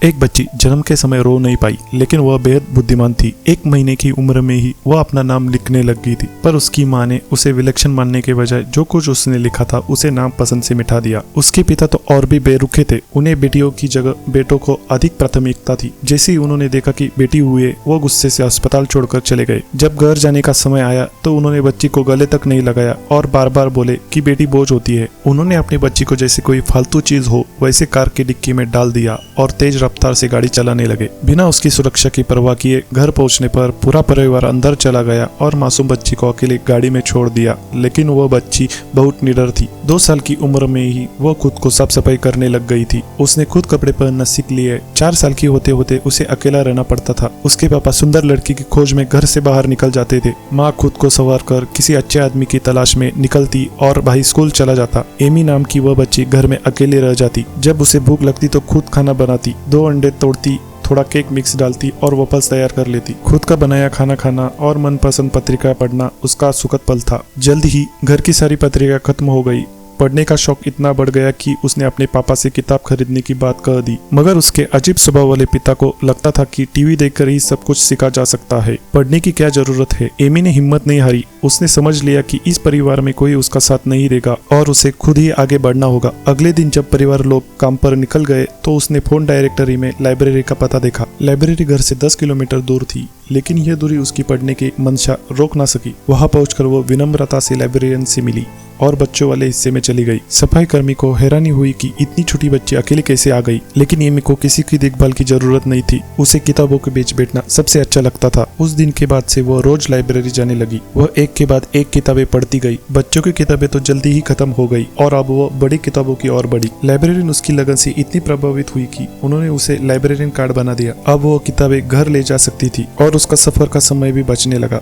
एक बच्ची जन्म के समय रो नहीं पाई, लेकिन वह बेहद बुद्धिमान थी। 1 महीने की उम्र में ही वह अपना नाम लिखने लग गई थी, पर उसकी माँ ने उसे विलक्षण मानने के बजाय जो कुछ उसने लिखा था उसे नाम पसंद से मिटा दिया। उसके पिता तो और भी बेरुखे थे, उन्हें बेटियों की जगह बेटों को अधिक प्राथमिकता थी। जैसे ही उन्होंने देखा कि बेटी हुई, वो गुस्से से अस्पताल छोड़कर चले गए। जब घर जाने का समय आया तो उन्होंने बच्ची को गले तक नहीं लगाया और बार बार बोले कि बेटी बोझ होती है। उन्होंने अपनी बच्ची को जैसे कोई फालतू चीज हो वैसे कार की डिक्की में डाल दिया और तेज रफ्तार से गाड़ी चलाने लगे। बिना उसकी सुरक्षा की परवाह किए घर पहुंचने पर पूरा परिवार अंदर चला गया और मासूम बच्ची को अकेले गाड़ी में छोड़ दिया। लेकिन वह बच्ची बहुत निडर थी। 2 साल की उम्र में ही वो खुद को साफ सफाई करने लग गई थी। उसने खुद कपड़े पहनना सीख लिए। 4 साल की होते होते उसे अकेला रहना पड़ता था। उसके पापा सुंदर लड़की की खोज में घर से बाहर निकल जाते थे। माँ खुद को संवार कर किसी अच्छे आदमी की तलाश में निकलती और भाई स्कूल चला जाता। एमी नाम की वह बच्ची घर में अकेले रह जाती। जब उसे भूख लगती तो खुद खाना बनाती, 2 अंडे तोड़ती, थोड़ा केक मिक्स डालती और वफल्स तैयार कर लेती। खुद का बनाया खाना खाना और मनपसंद पत्रिका पढ़ना उसका सुखद पल था। जल्द ही घर की सारी पत्रिका खत्म हो गई। पढ़ने का शौक इतना बढ़ गया कि उसने अपने पापा से किताब खरीदने की बात कह दी। मगर उसके अजीब स्वभाव वाले पिता को लगता था कि टीवी देखकर ही सब कुछ सीखा जा सकता है, पढ़ने की क्या जरूरत है। एमी ने हिम्मत नहीं हारी। उसने समझ लिया कि इस परिवार में कोई उसका साथ नहीं देगा और उसे खुद ही आगे बढ़ना होगा। अगले दिन जब परिवार लोग काम पर निकल गए तो उसने फोन डायरेक्टरी में लाइब्रेरी का पता देखा। लाइब्रेरी घर से 10 किलोमीटर दूर थी, लेकिन यह दूरी उसकी पढ़ने की मंशा रोक ना सकी। वहां पहुंचकर वो विनम्रता से लाइब्रेरियन से मिली और बच्चों वाले हिस्से में चली गई। सफाई कर्मी को हैरानी हुई कि इतनी छोटी बच्ची अकेले कैसे आ गई, लेकिन एमी को किसी की देखभाल की जरूरत नहीं थी। उसे किताबों के बीच बैठना सबसे अच्छा लगता था। उस दिन के बाद से वो रोज लाइब्रेरी जाने लगी। वह एक के बाद एक किताबें पढ़ती गई। बच्चों की किताबें तो जल्दी ही खत्म हो गई और अब वो बड़ी किताबों की ओर बढ़ी। लाइब्रेरियन उसकी लगन से इतनी प्रभावित हुई कि उन्होंने उसे लाइब्रेरियन कार्ड बना दिया। अब वो किताबें घर ले जा सकती थी और उसका सफर का समय भी बचने लगा।